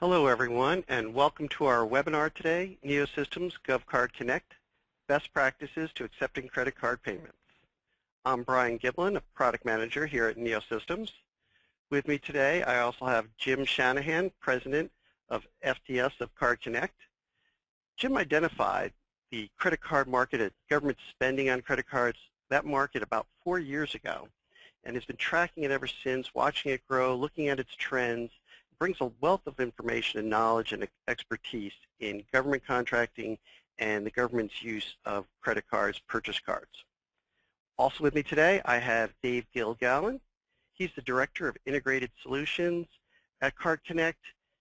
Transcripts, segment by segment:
Hello everyone, and welcome to our webinar today, Neosystems GovCardConnect, Best Practices to Accepting Credit Card Payments. I'm Brian Giblin, a Product Manager here at Neosystems. With me today, I also have Jim Shanahan, President of FTS of CardConnect. Jim identified the credit card market at government spending on credit cards, that market about 4 years ago, and has been tracking it ever since, watching it grow, looking at its trends, brings a wealth of information and knowledge and expertise in government contracting and the government's use of credit cards, purchase cards. Also with me today, I have Dave Gilgallen. He's the Director of Integrated Solutions at CardConnect.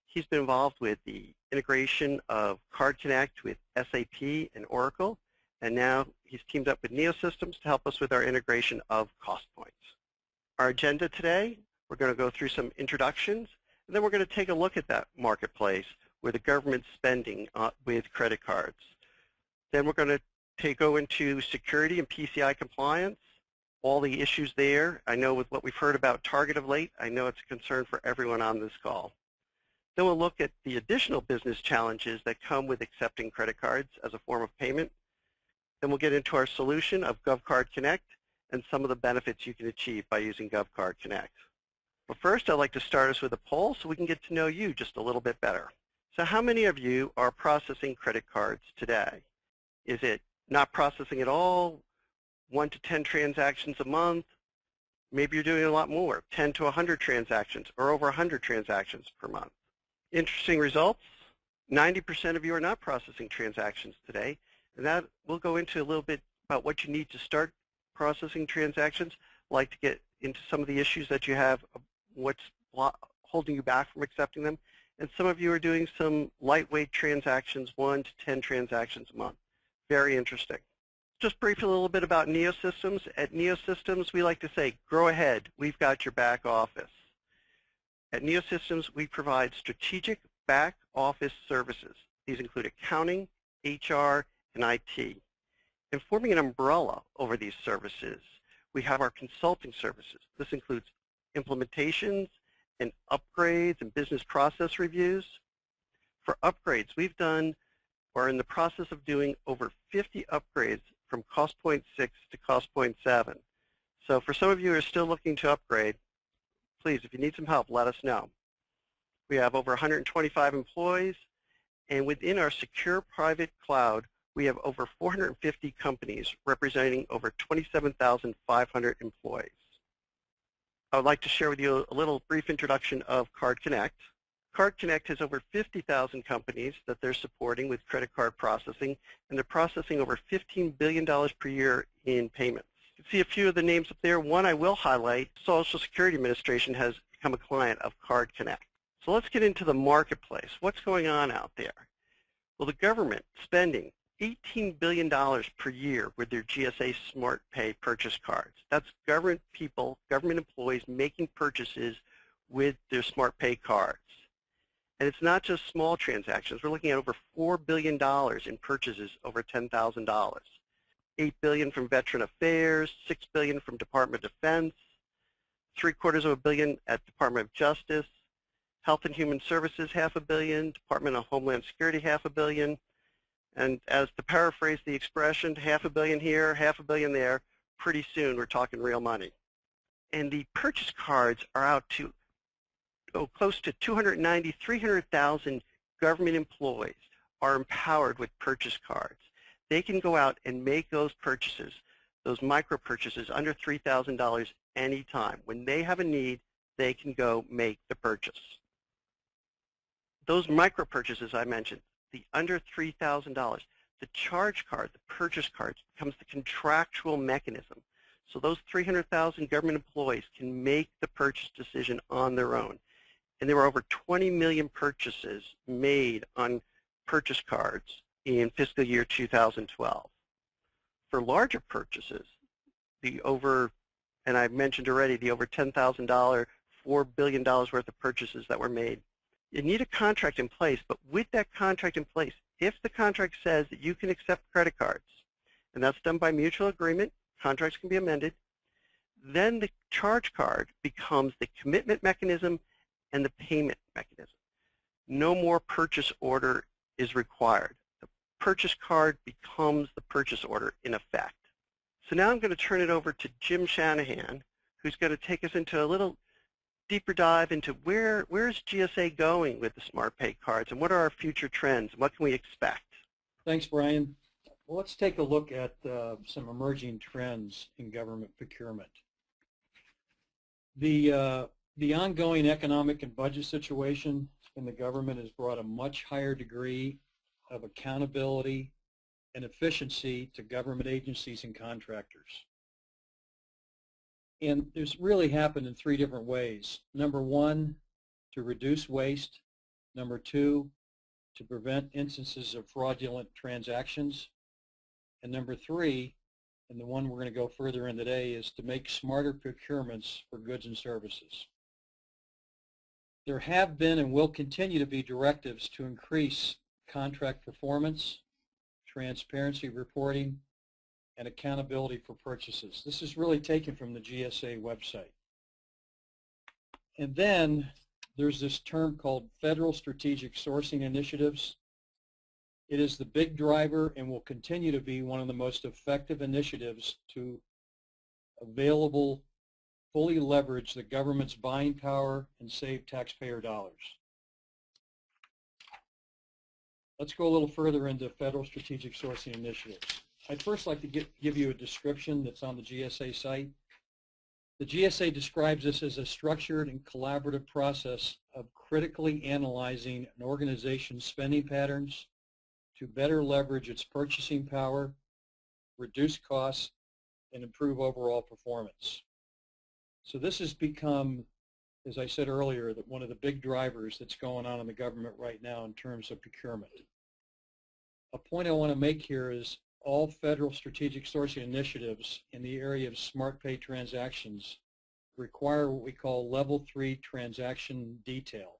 He's been involved with the integration of CardConnect with SAP and Oracle, and now he's teamed up with Neosystems to help us with our integration of cost points. Our agenda today, we're going to go through some introductions, and then we're going to take a look at that marketplace where the government's spending with credit cards. Then we're going to go into security and PCI compliance, all the issues there. I know with what we've heard about Target of late, I know it's a concern for everyone on this call. Then we'll look at the additional business challenges that come with accepting credit cards as a form of payment. Then we'll get into our solution of GovCardConnect and some of the benefits you can achieve by using GovCardConnect. But first, I'd like to start us with a poll so we can get to know you just a little bit better. So how many of you are processing credit cards today? Is it not processing at all, 1 to 10 transactions a month? Maybe you're doing a lot more, 10 to 100 transactions or over 100 transactions per month. Interesting results, 90% of you are not processing transactions today, and that we'll go into a little bit about what you need to start processing transactions. I'd like to get into some of the issues that you have, what's holding you back from accepting them. And some of you are doing some lightweight transactions, 1 to 10 transactions a month. Very interesting. Just briefly a little bit about Neosystems. At Neosystems, we like to say, grow ahead, we've got your back office. At Neosystems, we provide strategic back office services. These include accounting, HR, and IT. And forming an umbrella over these services, we have our consulting services. This includes implementations and upgrades and business process reviews. For upgrades, we've done or are in the process of doing over 50 upgrades from cost point 6 to cost point 7. So for some of you who are still looking to upgrade, please, if you need some help, let us know. We have over 125 employees, and within our secure private cloud, we have over 450 companies representing over 27,500 employees. I would like to share with you a little brief introduction of CardConnect. CardConnect has over 50,000 companies that they're supporting with credit card processing, and they're processing over $15 billion per year in payments. You can see a few of the names up there. One I will highlight, Social Security Administration has become a client of CardConnect. So let's get into the marketplace. What's going on out there? Well, the government spending $18 billion per year with their GSA SmartPay purchase cards. That's government people, government employees making purchases with their SmartPay cards. And it's not just small transactions. We're looking at over $4 billion in purchases over $10,000. $8 billion from Veteran Affairs, $6 billion from Department of Defense, $750 million at Department of Justice, Health and Human Services, $500 million, Department of Homeland Security, $500 million. And as to paraphrase the expression, $500 million here, $500 million there, pretty soon we're talking real money. And the purchase cards are out to close to 290, 300,000 government employees are empowered with purchase cards. They can go out and make those purchases, those micro purchases under $3,000 anytime. When they have a need, they can go make the purchase. Those micro purchases I mentioned, the under $3,000, the charge card, the purchase card, becomes the contractual mechanism. So those 300,000 government employees can make the purchase decision on their own. And there were over 20 million purchases made on purchase cards in fiscal year 2012. For larger purchases, and I mentioned already, the over $10,000, $4 billion worth of purchases that were made, you need a contract in place, but with that contract in place, if the contract says that you can accept credit cards, and that's done by mutual agreement, contracts can be amended, then the charge card becomes the commitment mechanism and the payment mechanism. no more purchase order is required. The purchase card becomes the purchase order in effect. So now I'm going to turn it over to Jim Shanahan, who's going to take us into a little deeper dive into where's GSA going with the SmartPay cards, and what are our future trends, and what can we expect? Thanks, Brian. Well, let's take a look at some emerging trends in government procurement. The ongoing economic and budget situation in the government has brought a much higher degree of accountability and efficiency to government agencies and contractors. And this really happened in three different ways. Number one, to reduce waste. Number two, to prevent instances of fraudulent transactions. And number three, and the one we're going to go further in today, is to make smarter procurements for goods and services. There have been and will continue to be directives to increase contract performance, transparency reporting, and accountability for purchases. This is really taken from the GSA website. And then there's this term called Federal Strategic Sourcing Initiatives. It is the big driver and will continue to be one of the most effective initiatives to fully leverage the government's buying power and save taxpayer dollars. Let's go a little further into Federal Strategic Sourcing Initiatives. I'd first like to give you a description that's on the GSA site. The GSA describes this as a structured and collaborative process of critically analyzing an organization's spending patterns to better leverage its purchasing power, reduce costs, and improve overall performance. So this has become, as I said earlier, that one of the big drivers that's going on in the government right now in terms of procurement. A point I want to make here is all federal strategic sourcing initiatives in the area of SmartPay transactions require what we call level 3 transaction detail.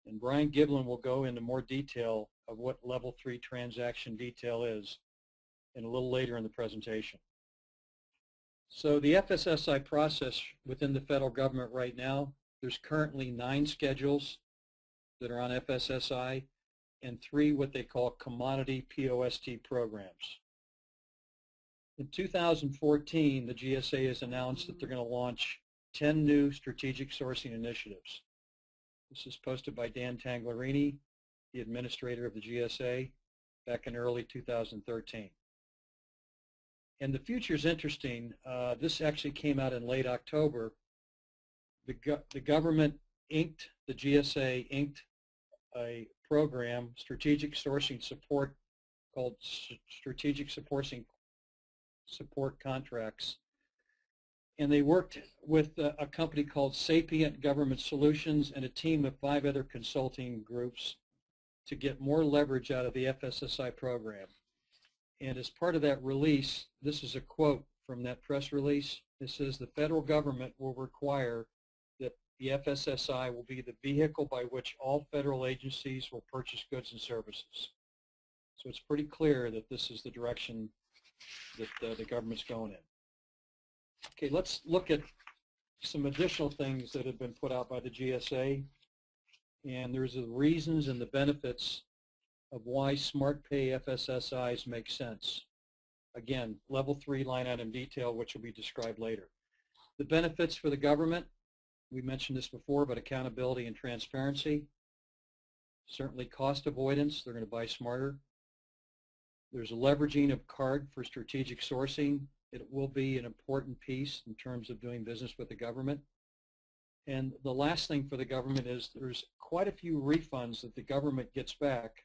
And Brian Giblin will go into more detail of what level 3 transaction detail is in a little later in the presentation. So the FSSI process within the federal government right now, there's currently 9 schedules that are on FSSI and 3 what they call commodity POST programs. In 2014, the GSA has announced that they're going to launch 10 new strategic sourcing initiatives. This is posted by Dan Tanglerini, the administrator of the GSA, back in early 2013. And the future is interesting. This actually came out in late October. The government inked, the GSA inked a program, strategic sourcing support, called Strategic Support Contracts. And they worked with a company called Sapient Government Solutions and a team of 5 other consulting groups to get more leverage out of the FSSI program. And as part of that release, this is a quote from that press release. It says, the federal government will require that the FSSI will be the vehicle by which all federal agencies will purchase goods and services. So it's pretty clear that this is the direction that the government's going in. Okay, let's look at some additional things that have been put out by the GSA. And there's the reasons and the benefits of why SmartPay FSSIs make sense. Again, level 3 line item detail, which will be described later. The benefits for the government, we mentioned this before, but accountability and transparency. Certainly cost avoidance, they're going to buy smarter. There's a leveraging of card for strategic sourcing. It will be an important piece in terms of doing business with the government. And the last thing for the government is there's quite a few refunds that the government gets back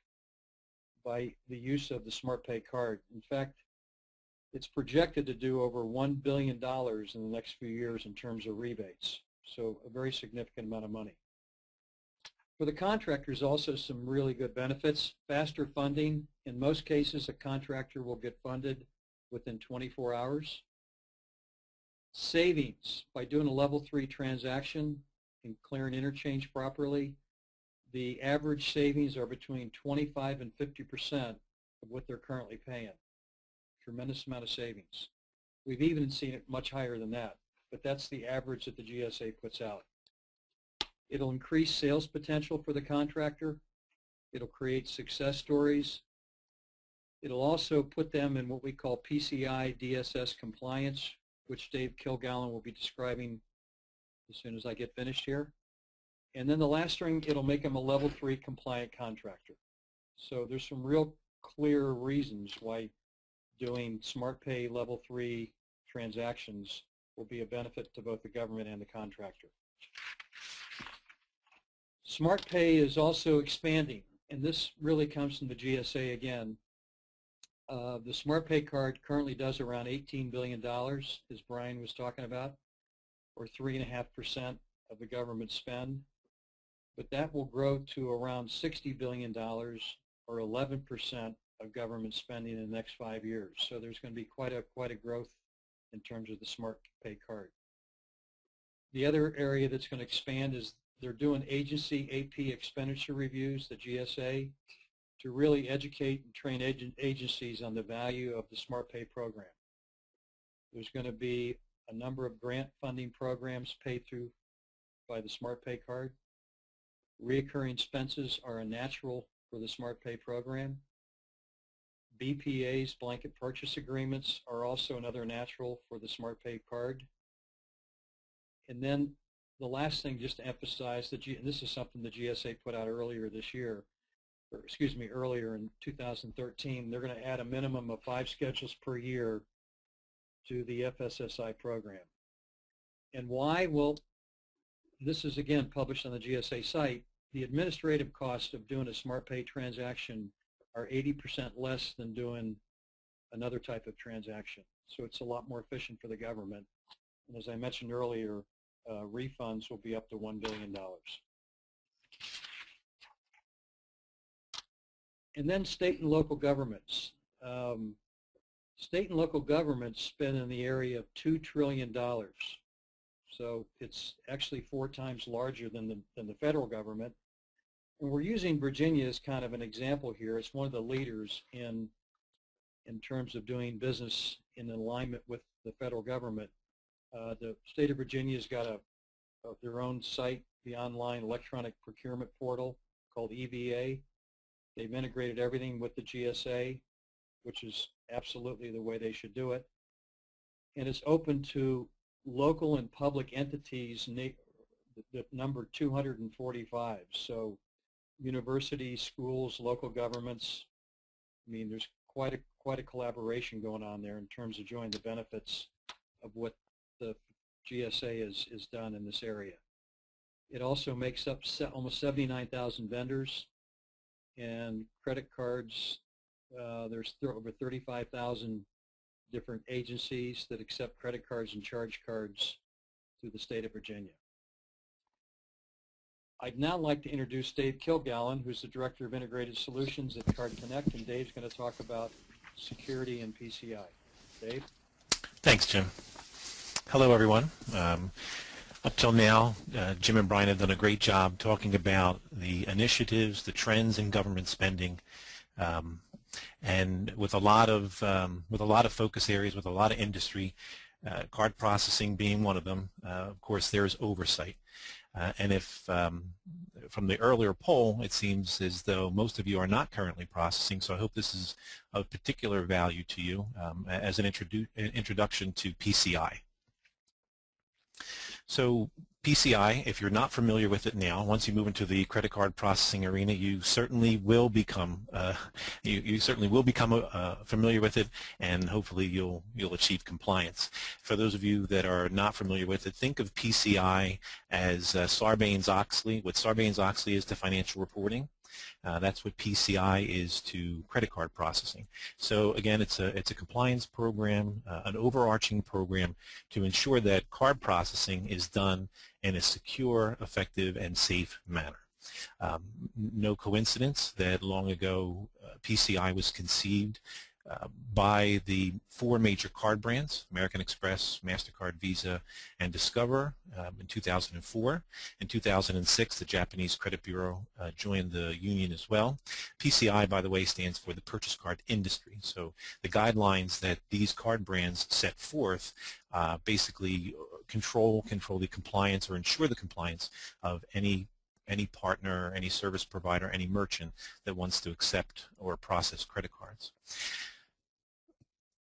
by the use of the SmartPay card. In fact, it's projected to do over $1 billion in the next few years in terms of rebates. So a very significant amount of money. For the contractors, also some really good benefits. Faster funding. In most cases, a contractor will get funded within 24 hours. Savings. By doing a level 3 transaction and clearing interchange properly, the average savings are between 25 and 50% of what they're currently paying. Tremendous amount of savings. We've even seen it much higher than that, but that's the average that the GSA puts out. It'll increase sales potential for the contractor. It'll create success stories. It'll also put them in what we call PCI DSS compliance, which Dave Kilgallen will be describing as soon as I get finished here. And then the last thing, it'll make them a level 3 compliant contractor. So there's some real clear reasons why doing SmartPay level 3 transactions will be a benefit to both the government and the contractor. SmartPay is also expanding, and this really comes from the GSA again. The SmartPay card currently does around $18 billion, as Brian was talking about, or 3.5% of the government spend. But that will grow to around $60 billion, or 11% of government spending in the next 5 years. So there's going to be quite a growth in terms of the SmartPay card. The other area that's going to expand is they're doing agency AP expenditure reviews, the GSA, to really educate and train agencies on the value of the SmartPay program. There's going to be a number of grant funding programs paid through by the SmartPay card. Reoccurring expenses are a natural for the SmartPay program. BPAs, blanket purchase agreements, are also another natural for the SmartPay card. And then the last thing, just to emphasize, and this is something the GSA put out earlier this year, or excuse me, earlier in 2013, they're going to add a minimum of 5 schedules per year to the FSSI program. And why? Well, this is again published on the GSA site. The administrative cost of doing a SmartPay transaction are 80% less than doing another type of transaction. So it's a lot more efficient for the government. And as I mentioned earlier, refunds will be up to $1 billion. And then state and local governments. State and local governments spend in the area of $2 trillion. So it's actually 4 times larger than the federal government. And we're using Virginia as kind of an example here. It's one of the leaders in terms of doing business in alignment with the federal government. The state of Virginia's got their own site, the online electronic procurement portal called EVA. They've integrated everything with the GSA, which is absolutely the way they should do it. And it's open to local and public entities that number 245. So universities, schools, local governments. I mean, there's quite a collaboration going on there in terms of enjoying the benefits of what the GSA is done in this area. It also makes up almost 79,000 vendors and credit cards. There's over 35,000 different agencies that accept credit cards and charge cards through the state of Virginia. I'd now like to introduce Dave Kilgallen, who's the Director of Integrated Solutions at GovCardConnect, and Dave's going to talk about security and PCI. Dave? Thanks, Jim. Hello, everyone. Up till now, Jim and Brian have done a great job talking about the initiatives, the trends in government spending, and with a lot of focus areas, with a lot of industry, card processing being one of them. Of course, there's oversight. And if from the earlier poll, it seems as though most of you are not currently processing, so I hope this is of particular value to you as an introduction to PCI. So PCI, if you're not familiar with it now, once you move into the credit card processing arena, you certainly will become familiar with it, and hopefully you'll achieve compliance. For those of you that are not familiar with it, think of PCI as Sarbanes-Oxley. What Sarbanes-Oxley is to financial reporting. That's what PCI is to credit card processing. So again, it's a compliance program, an overarching program to ensure that card processing is done in a secure, effective, and safe manner. No coincidence that long ago PCI was conceived by the 4 major card brands, American Express, MasterCard, Visa, and Discover in 2004. In 2006, the Japanese Credit Bureau joined the union as well. PCI, by the way, stands for the purchase card industry. So the guidelines that these card brands set forth basically control the compliance or ensure the compliance of any partner, any service provider, any merchant that wants to accept or process credit cards.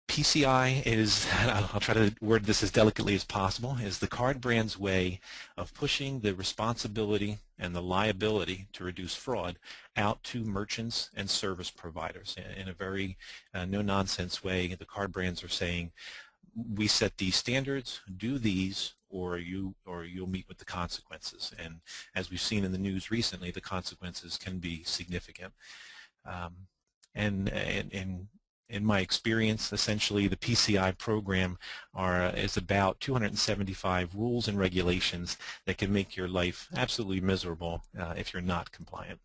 PCI is, I'll try to word this as delicately as possible, is the card brand's way of pushing the responsibility and the liability to reduce fraud out to merchants and service providers. In a very no-nonsense way, the card brands are saying, we set these standards, do these, or you'll meet with the consequences. And as we've seen in the news recently, the consequences can be significant. In my experience, essentially the PCI program is about 275 rules and regulations that can make your life absolutely miserable if you're not compliant.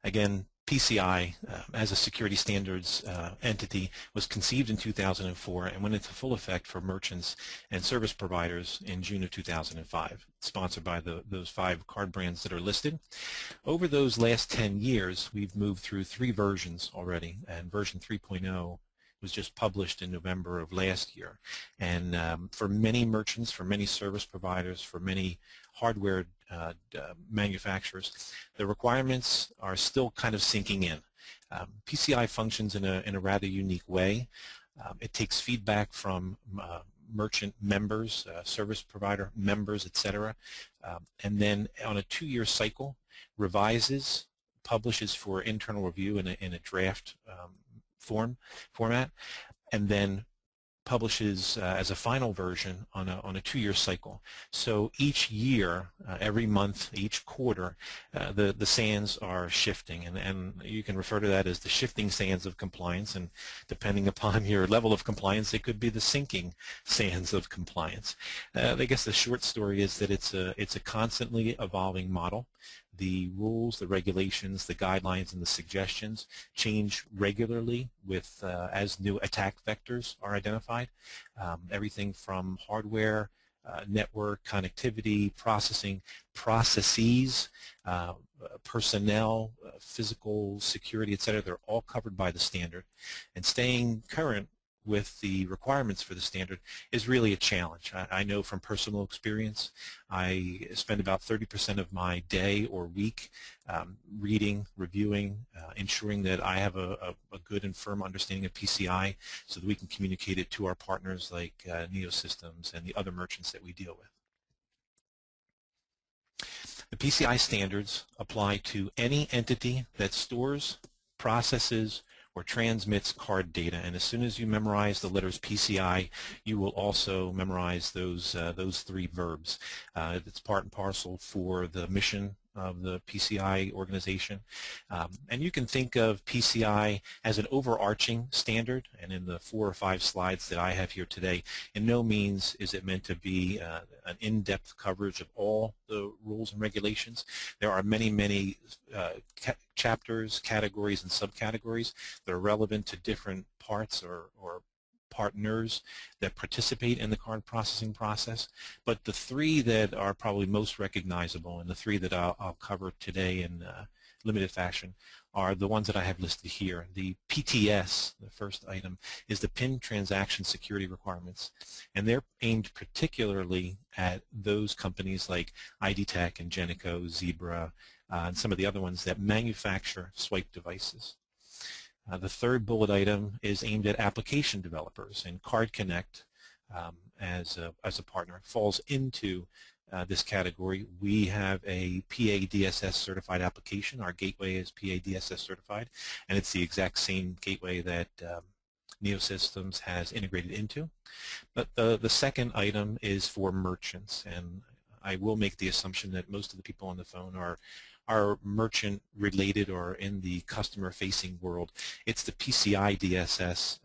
Again, PCI, as a security standards entity, was conceived in 2004 and went into full effect for merchants and service providers in June of 2005, sponsored by those 5 card brands that are listed. Over those last 10 years, we've moved through 3 versions already, and version 3.0 was just published in November of last year. And for many merchants, for many service providers, for many hardware manufacturers, the requirements are still kind of sinking in. PCI functions in a rather unique way. It takes feedback from merchant members, service provider members, etc., and then on a 2-year cycle revises, publishes for internal review in a draft format, and then publishes as a final version on a 2-year cycle. So each year, every month, each quarter, the sands are shifting, and you can refer to that as the shifting sands of compliance, and depending upon your level of compliance, it could be the sinking sands of compliance. I guess the short story is that it's a constantly evolving model. The rules, the regulations, the guidelines, and the suggestions change regularly with as new attack vectors are identified. Everything from hardware, network, connectivity, processing, processes, personnel, physical security, etc. They're all covered by the standard. And staying current with the requirements for the standard is really a challenge. I know from personal experience, I spend about 30% of my day or week reading, reviewing, ensuring that I have a good and firm understanding of PCI so that we can communicate it to our partners like Neosystems and the other merchants that we deal with. The PCI standards apply to any entity that stores, processes, or transmits card data, and as soon as you memorize the letters PCI, you will also memorize those 3 verbs. It's part and parcel for the mission of the PCI organization, and you can think of PCI as an overarching standard, and in the 4 or 5 slides that I have here today, in no means is it meant to be an in-depth coverage of all the rules and regulations. There are many chapters, categories, and subcategories that are relevant to different parts or partners that participate in the card processing process. But the 3 that are probably most recognizable, and the 3 that I'll cover today in limited fashion, are the ones that I have listed here. The PTS, the first item, is the PIN transaction security requirements, and they're aimed particularly at those companies like ID Tech and Genico, Zebra, and some of the other ones that manufacture swipe devices. The third bullet item is aimed at application developers, and GovCardConnect as a partner falls into this category. We have a PA DSS certified application. Our gateway is PA DSS certified, and it's the exact same gateway that Neosystems has integrated into. But the second item is for merchants, and I will make the assumption that most of the people on the phone are merchant related or in the customer facing world. It's the PCI DSS,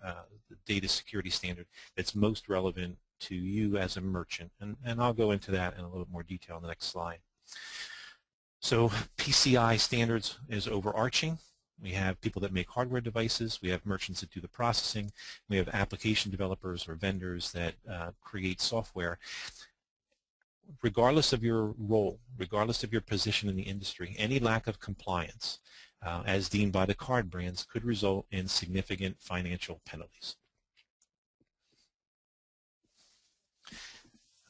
the Data Security Standard, that's most relevant to you as a merchant, and I'll go into that in a little bit more detail in the next slide. So PCI standards is overarching. We have people that make hardware devices, we have merchants that do the processing, we have application developers or vendors that create software. Regardless of your role, regardless of your position in the industry, any lack of compliance, as deemed by the card brands, could result in significant financial penalties.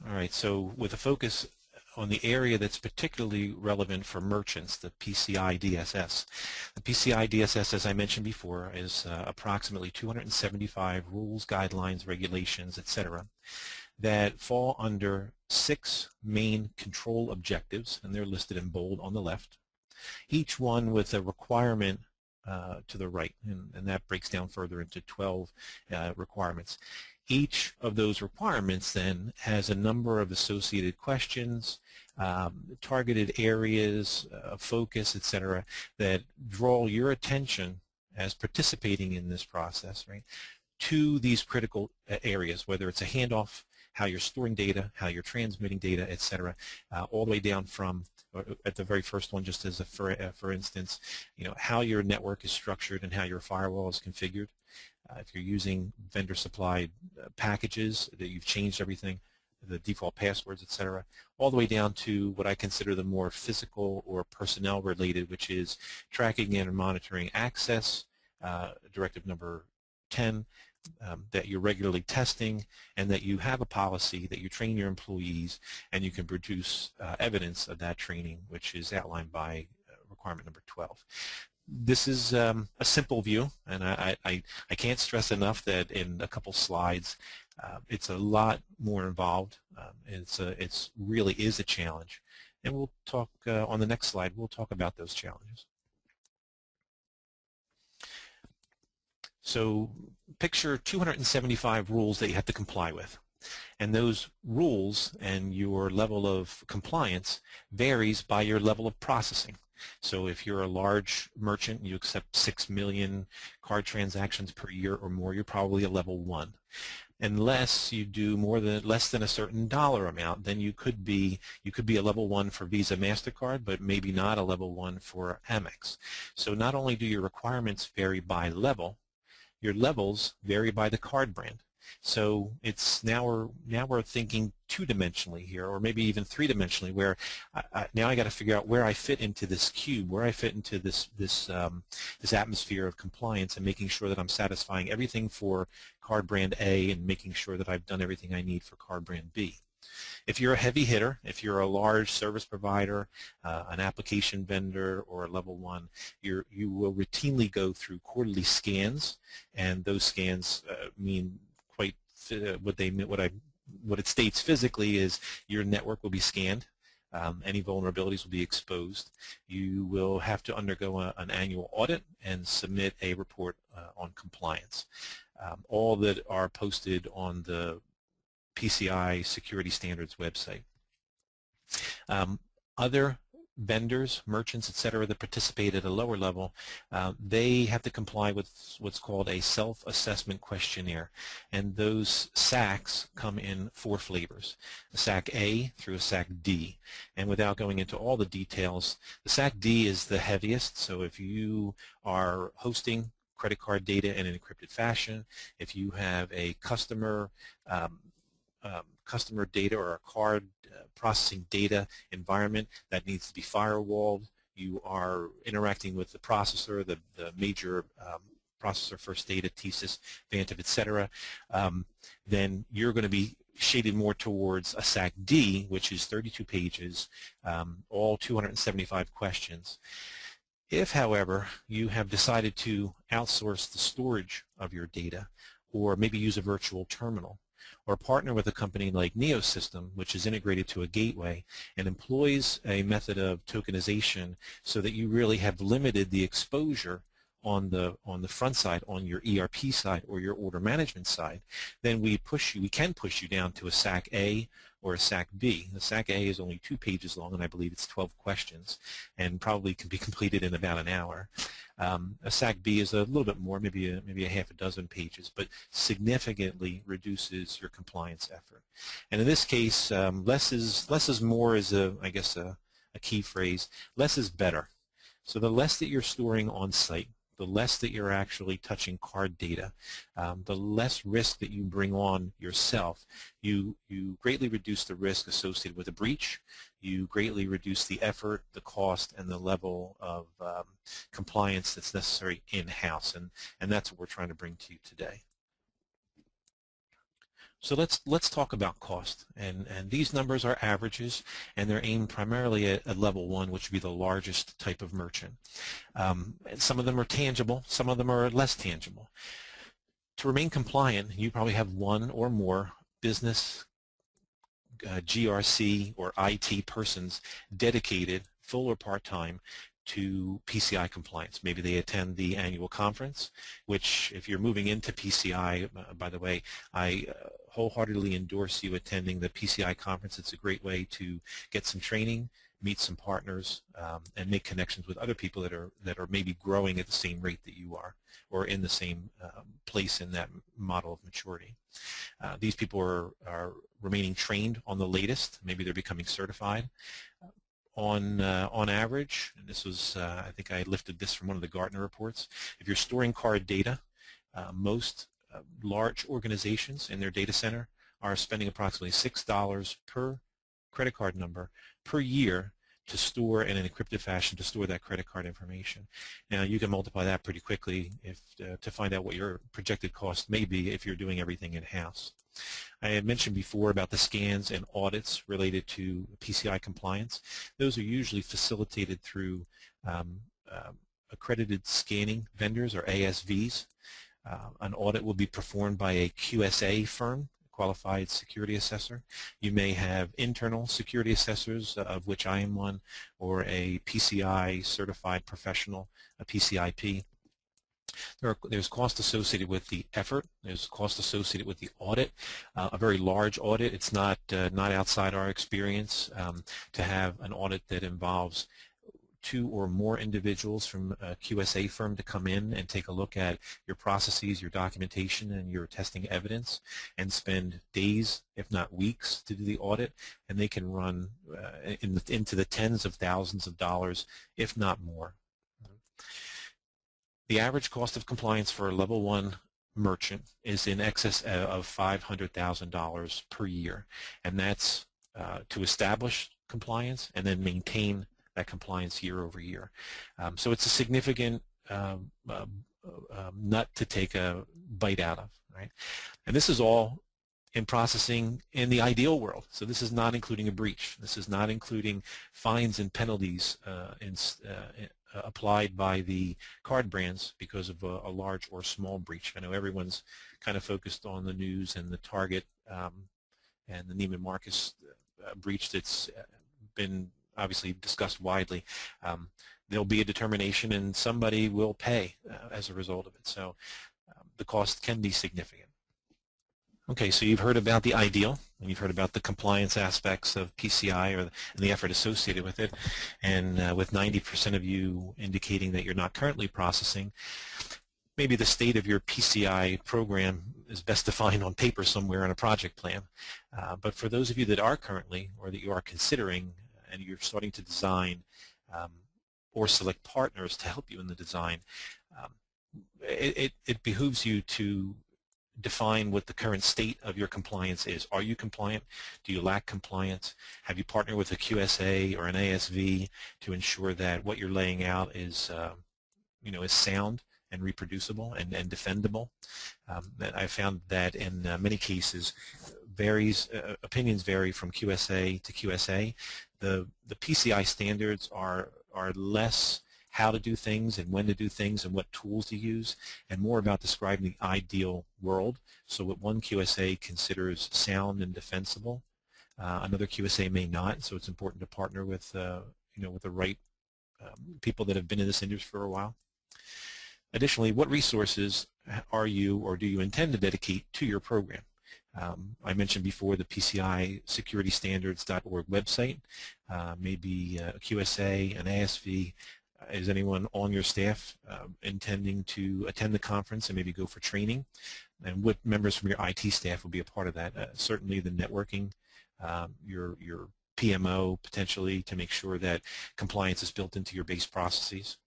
All right, so with a focus on the area that's particularly relevant for merchants, the PCI DSS. The PCI DSS, as I mentioned before, is approximately 275 rules, guidelines, regulations, etc., that fall under 6 main control objectives, and they're listed in bold on the left, each one with a requirement to the right, and that breaks down further into 12 requirements. Each of those requirements then has a number of associated questions, targeted areas of focus, etc., that draw your attention as participating in this process, right, to these critical areas, whether it's a handoff, how you're storing data, how you're transmitting data, etc., all the way down from, at the very first one, just as a for instance, how your network is structured and how your firewall is configured. If you're using vendor-supplied packages, that you've changed everything, the default passwords, etc., all the way down to what I consider the more physical or personnel-related, which is tracking and monitoring access, directive number 10, that you're regularly testing, and that you have a policy that you train your employees, and you can produce evidence of that training, which is outlined by requirement number 12. This is a simple view, and I can't stress enough that in a couple slides it's a lot more involved. It's really is a challenge, and we'll talk on the next slide. We'll talk about those challenges. So picture 275 rules that you have to comply with. And those rules and your level of compliance varies by your level of processing. So if you're a large merchant and you accept 6 million card transactions per year or more, you're probably a level 1. Unless you do less than a certain dollar amount, then you could be a level 1 for Visa, MasterCard, but maybe not a level 1 for Amex. So not only do your requirements vary by level, your levels vary by the card brand. So it's now we're thinking two-dimensionally here, or maybe even three-dimensionally, where now I got to figure out where I fit into this cube, where I fit into this atmosphere of compliance, and making sure that I'm satisfying everything for card brand A and making sure that I've done everything I need for card brand B. If you're a heavy hitter, if you're a large service provider, an application vendor, or a level 1, you will routinely go through quarterly scans, and those scans mean quite what it states physically is your network will be scanned. Any vulnerabilities will be exposed. You will have to undergo an annual audit and submit a report on compliance. All that are posted on the PCI Security Standards website. Other vendors, merchants, etc., that participate at a lower level, they have to comply with what's called a self-assessment questionnaire, and those SACs come in 4 flavors: a SAC A through a SAC D. And without going into all the details, the SAC D is the heaviest. So if you are hosting credit card data in an encrypted fashion, if you have a customer data or a card processing data environment that needs to be firewalled, you are interacting with the processor, the major processor, First Data, TSYS, Vantiv, etc., then you're going to be shaded more towards a SAC D, which is 32 pages, all 275 questions. If, however, you have decided to outsource the storage of your data, or maybe use a virtual terminal, or partner with a company like NeoSystem, which is integrated to a gateway and employs a method of tokenization so that you really have limited the exposure on the front side, on your ERP side or your order management side, then we can push you down to a SAC A or a SAC B. The SAC A is only 2 pages long, and I believe it's 12 questions, and probably can be completed in about an hour. A SAC B is a little bit more, maybe a half a dozen pages, but significantly reduces your compliance effort. And in this case, less is more is I guess a key phrase. Less is better. So the less that you're storing on site, the less that you're actually touching card data, the less risk that you bring on yourself. You greatly reduce the risk associated with a breach. You greatly reduce the effort, the cost, and the level of compliance that's necessary in-house, and that's what we're trying to bring to you today. So let's talk about cost, and these numbers are averages, and they're aimed primarily at level 1, which would be the largest type of merchant. Some of them are tangible, some of them are less tangible. To remain compliant, you probably have one or more business GRC or IT persons dedicated, full or part-time, to PCI compliance. Maybe they attend the annual conference, which if you're moving into PCI, by the way, I wholeheartedly endorse you attending the PCI conference. It's a great way to get some training, meet some partners, and make connections with other people that are maybe growing at the same rate that you are, or in the same place in that model of maturity. These people are remaining trained on the latest. Maybe they're becoming certified. On average, and this was, I think I lifted this from one of the Gartner reports, if you're storing card data, most large organizations in their data center are spending approximately $6 per credit card number per year to store in an encrypted fashion, to store that credit card information. Now you can multiply that pretty quickly to find out what your projected cost may be if you're doing everything in-house. I had mentioned before about the scans and audits related to PCI compliance. Those are usually facilitated through accredited scanning vendors, or ASVs. An audit will be performed by a QSA firm, qualified security assessor. You may have internal security assessors, of which I am one, or a PCI certified professional, a PCIP. There's cost associated with the effort. There's cost associated with the audit. A very large audit. It's not outside our experience to have an audit that involves 2 or more individuals from a QSA firm to come in and take a look at your processes, your documentation, and your testing evidence, and spend days, if not weeks, to do the audit. And they can run into the tens of thousands of dollars, if not more. The average cost of compliance for a level 1 merchant is in excess of $500,000 per year, and that's to establish compliance and then maintain that compliance year over year. So it's a significant nut to take a bite out of, right? And this is all in processing in the ideal world. So this is not including a breach. This is not including fines and penalties applied by the card brands because of a large or small breach. I know everyone's kind of focused on the news and the Target and the Neiman Marcus breach that's been obviously discussed widely. There'll be a determination and somebody will pay as a result of it. So the cost can be significant. Okay, so you've heard about the ideal, and you've heard about the compliance aspects of PCI and the effort associated with it, and with 90% of you indicating that you're not currently processing, maybe the state of your PCI program is best defined on paper somewhere in a project plan. But for those of you that are currently, or that you are considering, and you're starting to design or select partners to help you in the design, it behooves you to define what the current state of your compliance is. Are you compliant? Do you lack compliance? Have you partnered with a QSA or an ASV to ensure that what you're laying out is, is sound and reproducible and defendable? I found that in many cases, opinions vary from QSA to QSA. The PCI standards are less how to do things and when to do things and what tools to use, and more about describing the ideal world. So what one QSA considers sound and defensible, another QSA may not. So it's important to partner with with the right people that have been in this industry for a while. Additionally, what resources are you or do you intend to dedicate to your program? I mentioned before the PCI Security Standards.org website, maybe a QSA, an ASV. Is anyone on your staff intending to attend the conference and maybe go for training? And what members from your IT staff will be a part of that? Certainly the networking, your PMO potentially, to make sure that compliance is built into your base processes.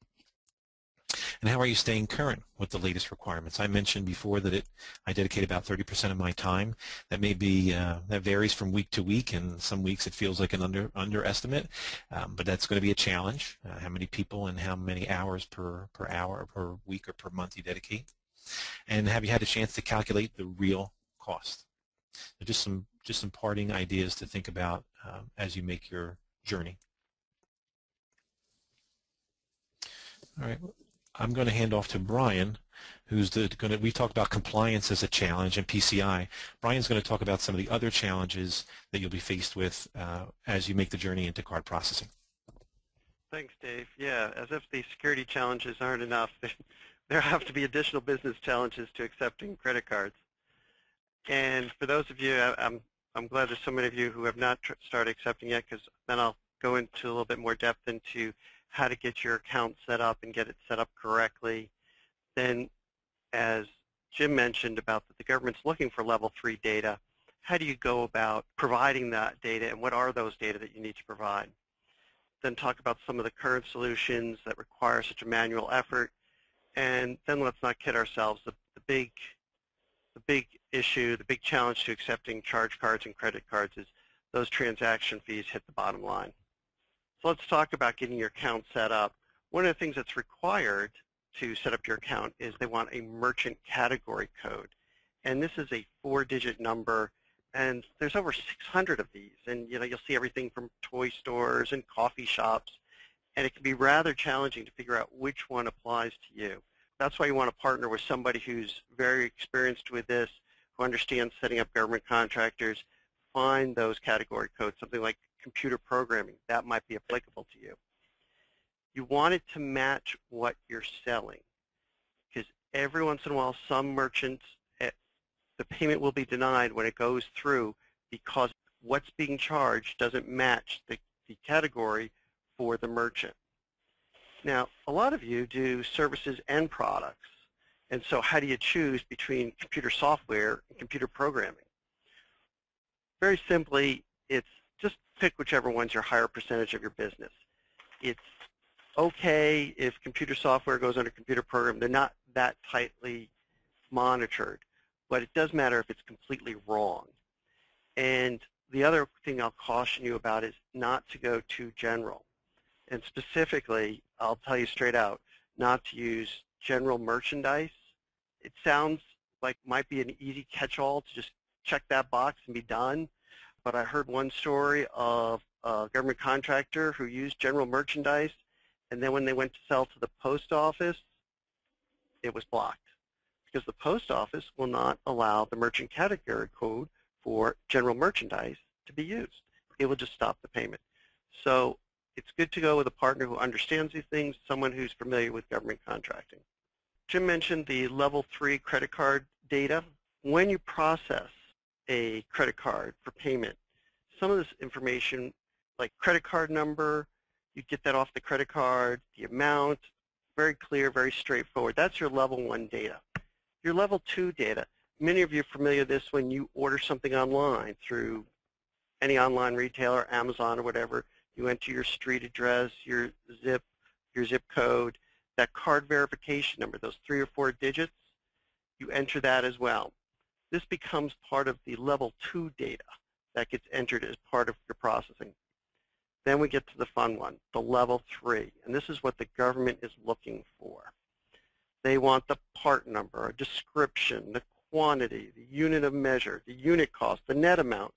And how are you staying current with the latest requirements? I mentioned before that I dedicate about 30% of my time. That may be that varies from week to week, and some weeks it feels like an underestimate, but that's going to be a challenge. How many people and how many hours per hour, per week, or per month you dedicate? And have you had a chance to calculate the real cost? So just some parting ideas to think about as you make your journey. All right, I'm going to hand off to Brian, who's we talked about compliance as a challenge and PCI. Brian's going to talk about some of the other challenges that you'll be faced with as you make the journey into card processing. Thanks, Dave. Yeah, as if the security challenges aren't enough, there have to be additional business challenges to accepting credit cards. And for those of you, I'm glad there's so many of you who have not started accepting yet, because then I'll go into a little bit more depth into how to get your account set up and get it set up correctly. Then, as Jim mentioned about that the government's looking for level 3 data, how do you go about providing that data, and what are those data that you need to provide? Then talk about some of the current solutions that require such a manual effort, and then let's not kid ourselves. The big issue, the big challenge to accepting charge cards and credit cards is those transaction fees hit the bottom line. So let's talk about getting your account set up. One of the things that's required to set up your account is they want a merchant category code. And this is a 4-digit number, and there's over 600 of these. And you'll see everything from toy stores and coffee shops, and it can be rather challenging to figure out which one applies to you. That's why you want to partner with somebody who's very experienced with this, who understands setting up government contractors. Find those category codes, something like computer programming. That might be applicable to you. You want it to match what you're selling, because every once in a while some merchants, the payment will be denied when it goes through because what's being charged doesn't match the category for the merchant. Now, a lot of you do services and products, and so how do you choose between computer software and computer programming? Very simply, it's just pick whichever one's your higher percentage of your business. It's okay if computer software goes under computer program. They're not that tightly monitored, but it does matter if it's completely wrong. And the other thing I'll caution you about is not to go too general. And specifically, I'll tell you straight out, not to use general merchandise. It sounds like might be an easy catch-all to just check that box and be done. But I heard one story of a government contractor who used general merchandise, and then when they went to sell to the post office, it was blocked, because the post office will not allow the merchant category code for general merchandise to be used. It will just stop the payment. So it's good to go with a partner who understands these things, someone who's familiar with government contracting. Jim mentioned the level 3 credit card data. When you process a credit card for payment, some of this information, like credit card number, you get that off the credit card, the amount, very clear, very straightforward. That's your level 1 data. Your level 2 data, many of you are familiar with this when you order something online through any online retailer, Amazon or whatever. You enter your street address, your zip code, that card verification number, those 3 or 4 digits, you enter that as well. This becomes part of the level 2 data that gets entered as part of your processing. Then we get to the fun one, the level 3, and this is what the government is looking for. They want the part number, a description, the quantity, the unit of measure, the unit cost, the net amount,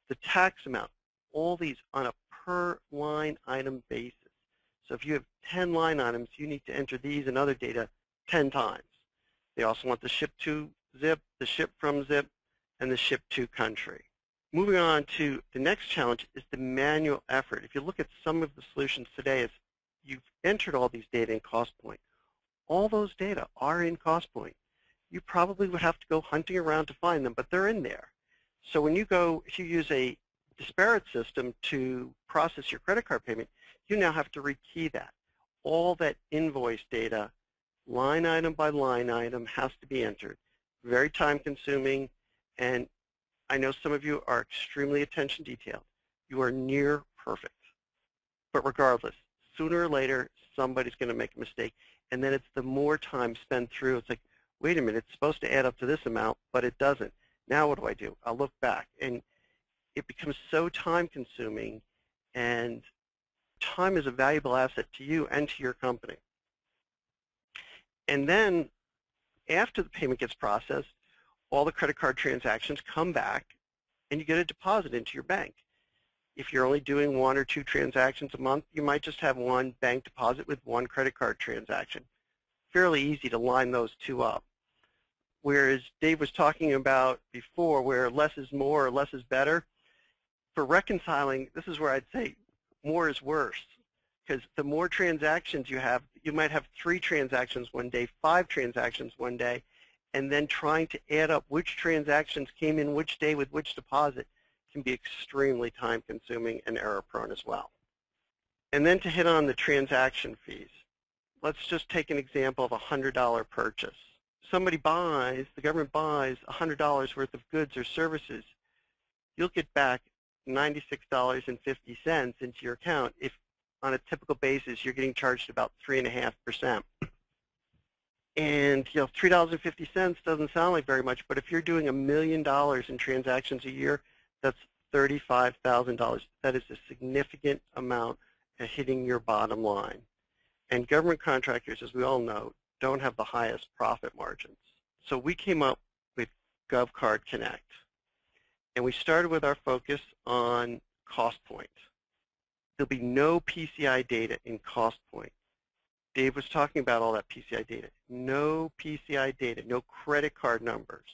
the tax amount, all these on a per line item basis. So if you have 10 line items, you need to enter these and other data 10 times. They also want the ship to zip, the ship from zip, and the ship to country. Moving on to the next challenge is the manual effort. If you look at some of the solutions today, you've entered all these data in CostPoint. All those data are in CostPoint. You probably would have to go hunting around to find them, but they're in there. So when you go, if you use a disparate system to process your credit card payment, you now have to rekey that. All that invoice data, line item by line item, has to be entered. Very time consuming, and I know some of you are extremely attention detailed. You are near perfect. But regardless, sooner or later, somebody's going to make a mistake, and then it's the more time spent through. It's like, wait a minute, it's supposed to add up to this amount, but it doesn't. Now what do? I'll look back. And it becomes so time consuming, and time is a valuable asset to you and to your company. And then after the payment gets processed, all the credit card transactions come back and you get a deposit into your bank. If you're only doing 1 or 2 transactions a month, you might just have one bank deposit with one credit card transaction. Fairly easy to line those two up. Whereas Dave was talking about before, where less is more or less is better, for reconciling, this is where I'd say more is worse. Because the more transactions you have, you might have 3 transactions one day, 5 transactions one day, and then trying to add up which transactions came in which day with which deposit can be extremely time-consuming and error-prone as well. And then to hit on the transaction fees, let's just take an example of a $100 purchase. Somebody buys, the government buys $100 worth of goods or services. You'll get back $96.50 into your account if on a typical basis you're getting charged about 3.5%. And $3.50 doesn't sound like very much, but if you're doing $1 million in transactions a year, that's $35,000. That is a significant amount hitting your bottom line. And government contractors, as we all know, don't have the highest profit margins. So we came up with GovCardConnect. And we started with our focus on cost point. There'll be no PCI data in cost point. Dave was talking about all that PCI data. No PCI data, no credit card numbers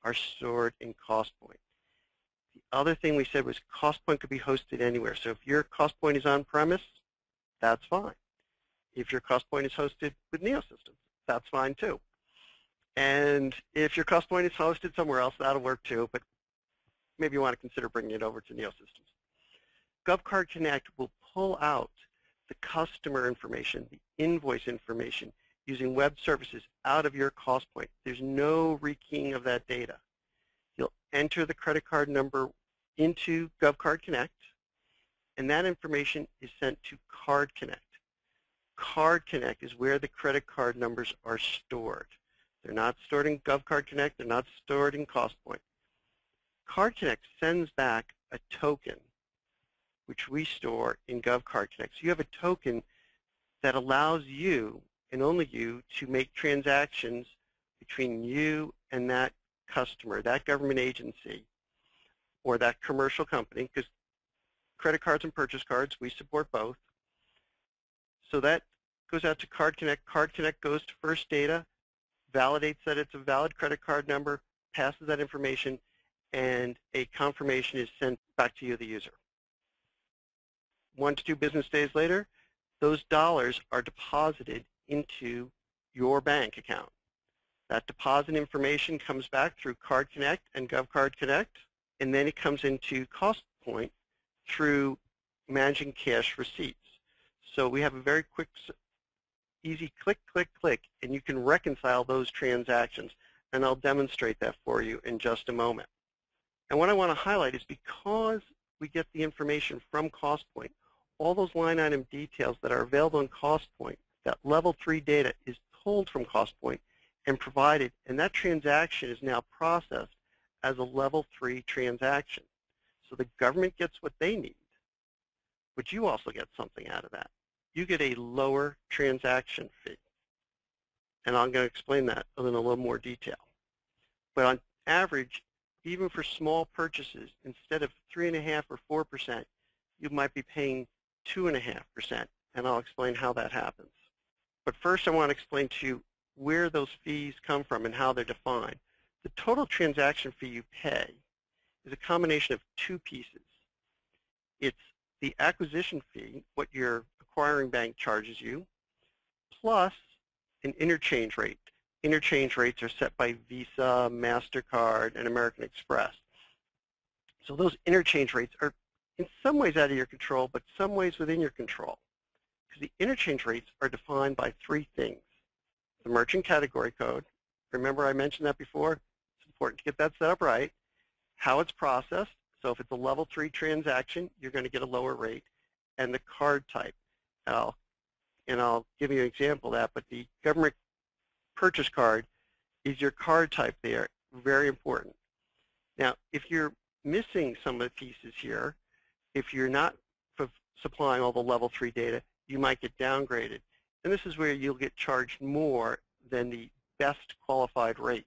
are stored in cost point. The other thing we said was cost point could be hosted anywhere. So if your cost point is on-premise, that's fine. If your cost point is hosted with NeoSystems, that's fine too. And if your cost point is hosted somewhere else, that'll work too, but maybe you want to consider bringing it over to NeoSystems. GovCardConnect will pull out the customer information, the invoice information, using web services out of your cost point. There's no rekeying of that data. You'll enter the credit card number into GovCardConnect, and that information is sent to CardConnect. CardConnect is where the credit card numbers are stored. They're not stored in GovCardConnect. They're not stored in CostPoint. CardConnect sends back a token, which we store in GovCardConnect. So you have a token that allows you, and only you, to make transactions between you and that customer, that government agency, or that commercial company, because credit cards and purchase cards, we support both. So that goes out to CardConnect. CardConnect goes to First Data, validates that it's a valid credit card number, passes that information, and a confirmation is sent back to you, the user. 1 to 2 business days later, those dollars are deposited into your bank account. That deposit information comes back through CardConnect and GovCardConnect, and then it comes into CostPoint through managing cash receipts. So we have a very quick, easy click, click, click, and you can reconcile those transactions. And I'll demonstrate that for you in just a moment. And what I want to highlight is because we get the information from CostPoint, all those line item details that are available in CostPoint, that level 3 data is pulled from CostPoint and provided, and that transaction is now processed as a level 3 transaction. So the government gets what they need, but you also get something out of that. You get a lower transaction fee. And I'm going to explain that in a little more detail. But on average, even for small purchases, instead of 3.5% or 4%, you might be paying 2.5%, and I'll explain how that happens. But first I want to explain to you where those fees come from and how they're defined. The total transaction fee you pay is a combination of 2 pieces. It's the acquisition fee, what your acquiring bank charges you, plus an interchange rate. Interchange rates are set by Visa, MasterCard, and American Express. So those interchange rates are in some ways out of your control, but some ways within your control. Because the interchange rates are defined by 3 things. The merchant category code. Remember I mentioned that before? It's important to get that set up right. How it's processed. So if it's a level 3 transaction, you're going to get a lower rate. And the card type. And I'll give you an example of that, but the government purchase card is your card type there. Very important. Now, if you're missing some of the pieces here, if you're not supplying all the level 3 data, you might get downgraded. And this is where you'll get charged more than the best qualified rate.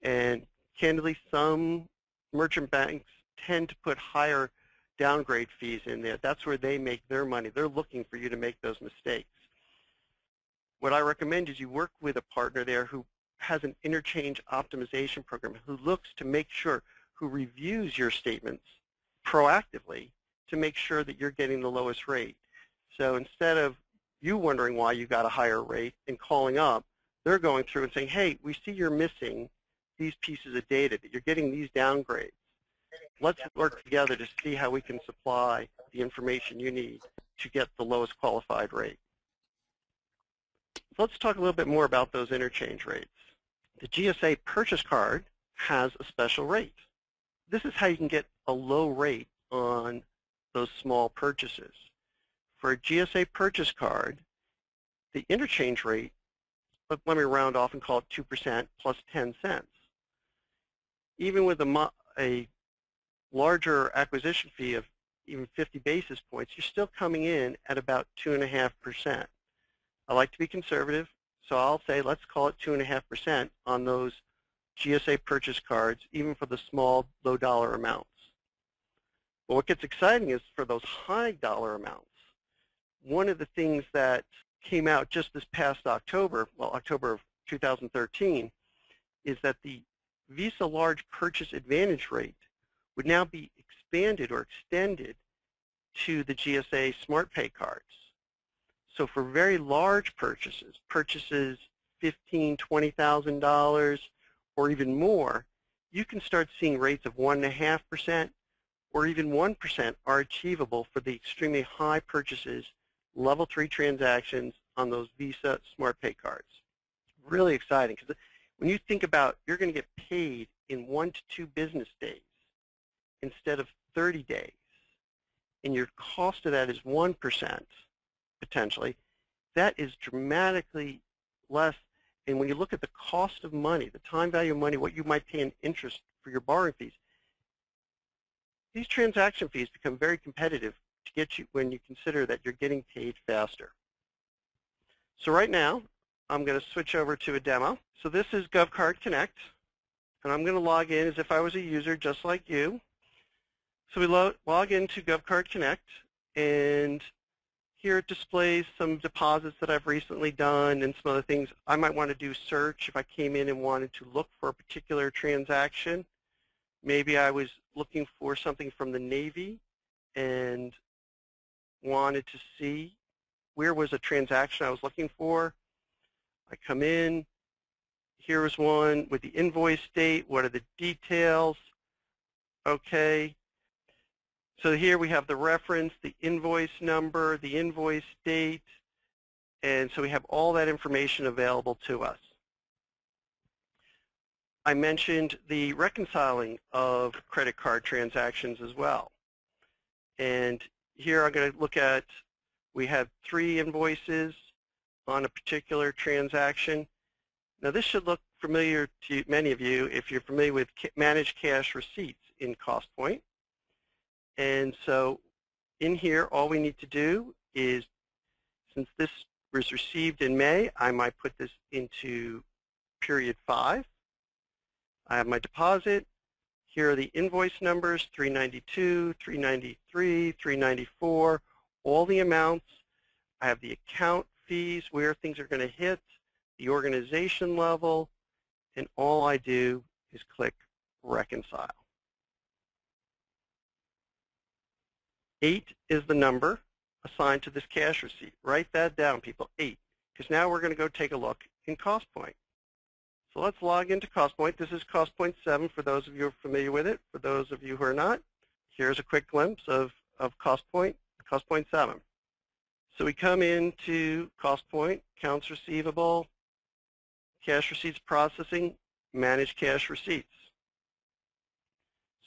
And candidly, some merchant banks tend to put higher downgrade fees in there. That's where they make their money. They're looking for you to make those mistakes. What I recommend is you work with a partner there who has an interchange optimization program, who looks to make sure, who reviews your statements proactively to make sure that you're getting the lowest rate. So instead of you wondering why you got a higher rate and calling up, they're going through and saying, hey, we see you're missing these pieces of data, that you're getting these downgrades. Let's work together to see how we can supply the information you need to get the lowest qualified rate. So let's talk a little bit more about those interchange rates. The GSA purchase card has a special rate. This is how you can get a low rate on those small purchases. For a GSA purchase card, the interchange rate, let me round off and call it 2% plus 10 cents. Even with a larger acquisition fee of even 50 basis points, you're still coming in at about 2.5%. I like to be conservative, so I'll say let's call it 2.5% on those GSA purchase cards, even for the small, low dollar amounts. But what gets exciting is for those high dollar amounts. One of the things that came out just this past October, well, October of 2013, is that the Visa Large Purchase Advantage rate would now be expanded or extended to the GSA SmartPay cards. So for very large purchases, $15,000, $20,000, or even more, you can start seeing rates of 1.5% or even 1% are achievable for the extremely high purchases, level 3 transactions on those Visa SmartPay cards. Really exciting, because when you think about you're going to get paid in 1 to 2 business days instead of 30 days, and your cost of that is 1%, potentially, that is dramatically less. And when you look at the cost of money, the time value of money, what you might pay in interest for your borrowing fees, these transaction fees become very competitive to get you when you consider that you're getting paid faster. So right now, I'm going to switch over to a demo. So this is GovCardConnect, and I'm going to log in as if I was a user just like you. So we log into GovCardConnect, and here it displays some deposits that I've recently done and some other things. I might want to do search if I came in and wanted to look for a particular transaction. Maybe I was looking for something from the Navy and wanted to see where was a transaction I was looking for. I come in, here is one with the invoice date, what are the details, okay. So here we have the reference, the invoice number, the invoice date, and so we have all that information available to us. I mentioned the reconciling of credit card transactions as well. And here I'm going to look at, we have 3 invoices on a particular transaction. Now this should look familiar to many of you if you're familiar with managed cash receipts in CostPoint. And so in here, all we need to do is, since this was received in May, I might put this into period 5. I have my deposit. Here are the invoice numbers, 392, 393, 394, all the amounts. I have the account fees, where things are going to hit, the organization level, and all I do is click Reconcile. 8 is the number assigned to this cash receipt. Write that down, people, 8, because now we're going to go take a look in CostPoint. So let's log into CostPoint. This is CostPoint 7 for those of you who are familiar with it. For those of you who are not, here's a quick glimpse of CostPoint 7. So we come into CostPoint, accounts receivable, cash receipts processing, manage cash receipts.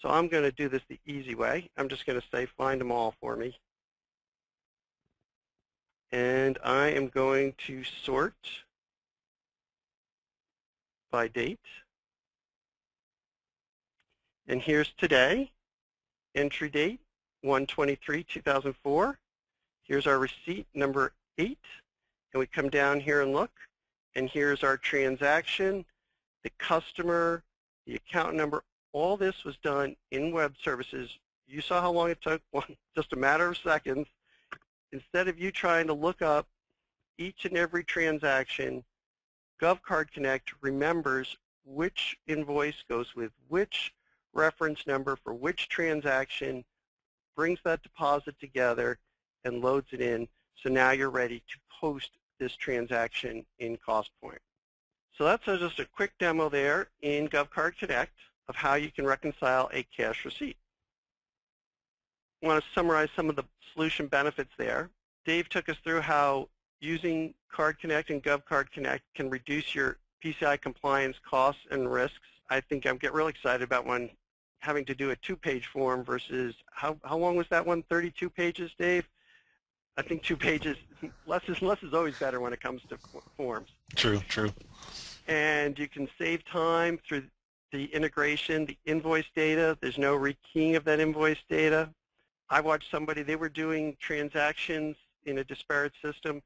So I'm going to do this the easy way. I'm just going to say find them all for me. And I am going to sort by date. And here's today, entry date 1/23/2004. Here's our receipt number 8. And we come down here and look. And here's our transaction, the customer, the account number, all this was done in web services. You saw how long it took, just a matter of seconds. Instead of you trying to look up each and every transaction, GovCardConnect remembers which invoice goes with which reference number for which transaction, brings that deposit together, and loads it in. So now you're ready to post this transaction in CostPoint. So that's just a quick demo there in GovCardConnect of how you can reconcile a cash receipt. I want to summarize some of the solution benefits there. Dave took us through how using CardConnect and GovCardConnect can reduce your PCI compliance costs and risks. I think I get really excited about when having to do a 2-page form versus, how long was that one? 32 pages, Dave? I think 2 pages, less is always better when it comes to forms. True, true. And you can save time through the integration, the invoice data. There's no rekeying of that invoice data. I watched somebody, they were doing transactions in a disparate system.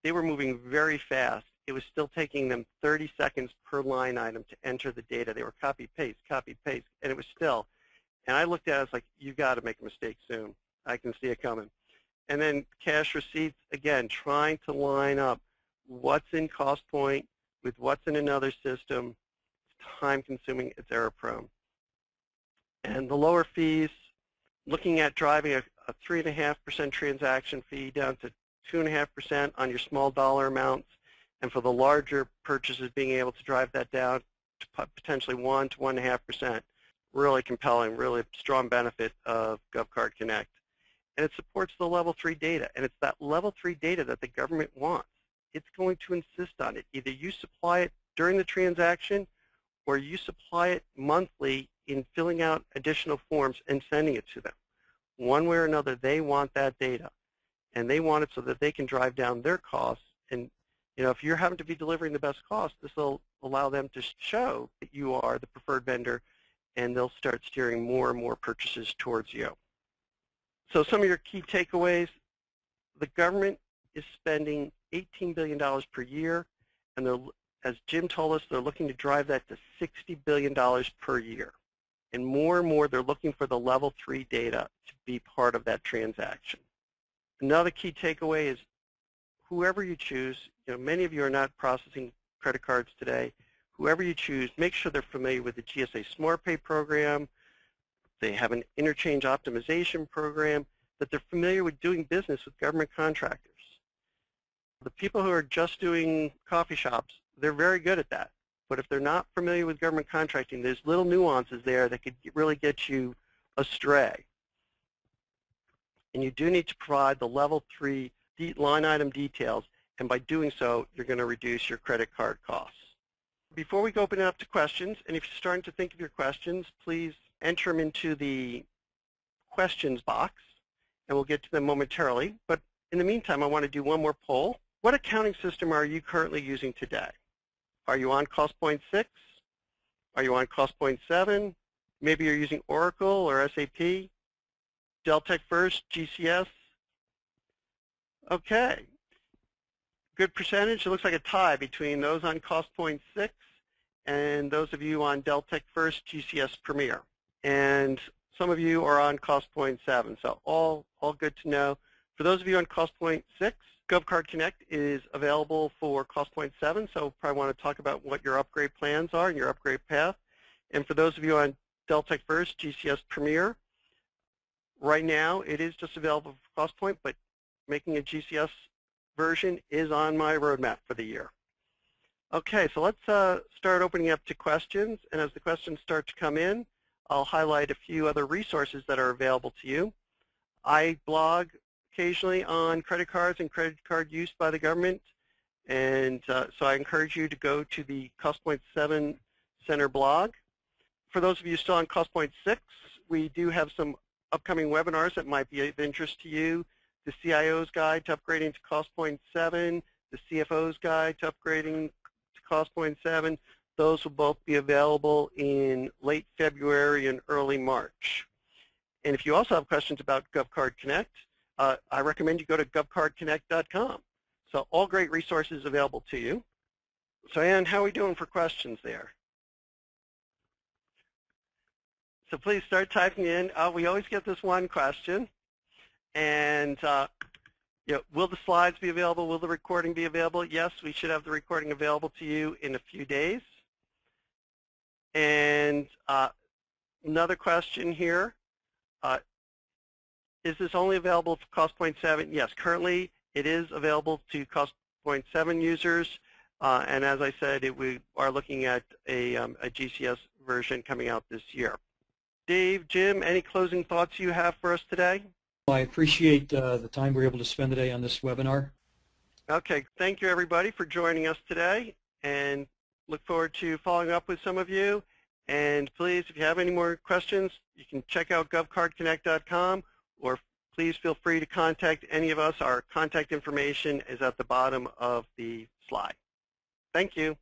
They were moving very fast. It was still taking them 30 seconds per line item to enter the data. They were copy, paste, and it was still. And I looked at it, I was like, you got to make a mistake soon. I can see it coming. And then cash receipts, again, trying to line up what's in CostPoint with what's in another system. It's time-consuming, it's error-prone. And the lower fees, looking at driving a 3.5% transaction fee down to 2.5% on your small dollar amounts, and for the larger purchases being able to drive that down to potentially 1 to 1.5%. Really compelling, really strong benefit of GovCardConnect. And it supports the level 3 data, and it's that level 3 data that the government wants. It's going to insist on it. Either you supply it during the transaction or you supply it monthly in filling out additional forms and sending it to them. One way or another, they want that data, and they want it so that they can drive down their costs. And you know, if you're having to be delivering the best cost, this will allow them to show that you are the preferred vendor, and they'll start steering more and more purchases towards you. So some of your key takeaways: the government is spending $18 billion per year, and they're, as Jim told us, they're looking to drive that to $60 billion per year. And more, they're looking for the level 3 data to be part of that transaction. Another key takeaway is whoever you choose, you know, many of you are not processing credit cards today. Whoever you choose, make sure they're familiar with the GSA SmartPay program. They have an interchange optimization program, that they're familiar with doing business with government contractors. The people who are just doing coffee shops, they're very good at that. But if they're not familiar with government contracting, there's little nuances there that could really get you astray. And you do need to provide the level 3 line item details, and by doing so, you're going to reduce your credit card costs. Before we open it up to questions, and if you're starting to think of your questions, please enter them into the questions box, and we'll get to them momentarily. But in the meantime, I want to do one more poll. What accounting system are you currently using today? Are you on CostPoint 6? Are you on CostPoint 7? Maybe you're using Oracle or SAP, Deltek First, GCS. Okay. Good percentage. It looks like a tie between those on CostPoint 6 and those of you on Deltek First, GCS Premier. And some of you are on CostPoint 7, so all good to know. For those of you on CostPoint 6, GovCardConnect is available for CostPoint 7, so probably want to talk about what your upgrade plans are and your upgrade path. And for those of you on Deltek First, GCS Premier, right now it is just available for CostPoint, but making a GCS version is on my roadmap for the year. Okay, so let's start opening up to questions, and as the questions start to come in, I'll highlight a few other resources that are available to you. I blog occasionally on credit cards and credit card use by the government, and so I encourage you to go to the CostPoint 7 Center blog. For those of you still on CostPoint 6, we do have some upcoming webinars that might be of interest to you. The CIO's Guide to Upgrading to CostPoint 7, the CFO's Guide to Upgrading to CostPoint 7. Those will both be available in late February and early March. And if you also have questions about GovCardConnect, I recommend you go to GovCardConnect.com. So all great resources available to you. So Ann, how are we doing for questions there? So please start typing in. We always get this one question. And will the slides be available? Will the recording be available? Yes, we should have the recording available to you in a few days. And another question here. Is this only available for cost point 7? Yes, currently it is available to cost point 7 users. And as I said, we are looking at a GCS version coming out this year. Dave, Jim, any closing thoughts you have for us today? I appreciate the time we're able to spend today on this webinar. Okay, thank you everybody for joining us today, and look forward to following up with some of you. And please, if you have any more questions, you can check out GovCardConnect.com, or please feel free to contact any of us. Our contact information is at the bottom of the slide. Thank you.